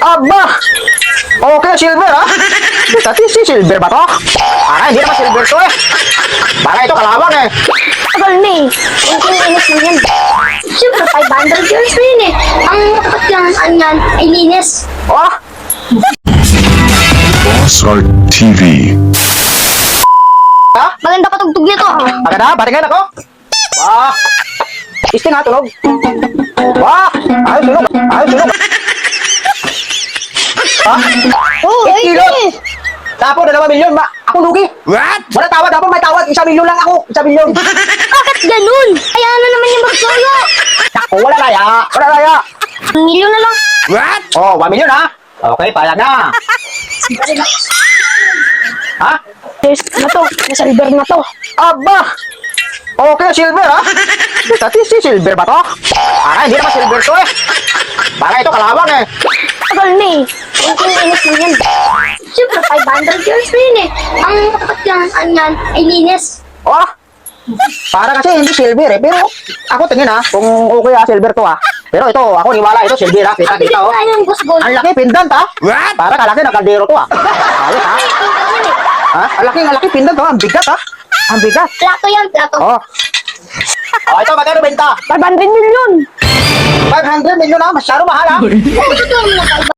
Aba! Okay, silver ha? Dati si silver ba to? Hindi naman silver to eh. Baka ito kalawang eh. Tagal na eh. Ang inis mo yan. Siyempre, 500 years na yun eh. Ang dapat yung anyan ay linis. Oh! Boss Art TV. Ha? Maganda patugtog nito. Maganda, patingin ako. Wah! Isting ha, tunog. Wah! Ayos tunog. Ayos tunog. Ha? Oh, ay, Kilo. eh. Tapo, 2 milyon. Ako lugi. What? Wala tawad, dapat may tawad. 1 milyon lang ako. 1 milyon. Bakit ganun? Kaya na naman yung magsolo. Ako, wala kaya. Wala kaya. Ang milyon na lang. What? Oh, 1 milyon ha? Okay, payag na. Ha? Yes, na to. Na silver na to. Aba! Okay, silver ha? Dati si silver ba to? Hindi naman silver to eh. Baka ito kalawang eh. Tagal na eh. Ang inis mo yan. Siyempre, 500 years na yun eh. Ang dapat yung anyan ay linis. Oh! Para kasi hindi silver eh. Pero ako tingin ha, kung okay ha, silver to ha. Pero ito, ako niwala ito, silver ha. Kita, kita oh. Tayo yung boss gold. Ang laki, pendant ha. What? Para kalaki ng kaldero to ha. Ayos ha. Ha? Ang laki pendant ha. Ang bigat ha. Ang bigat. Plato yan, plato. Oh. Ito, magkano benta? 500 million. 500 milyon ha. Masyado mahal ha. Ito lang na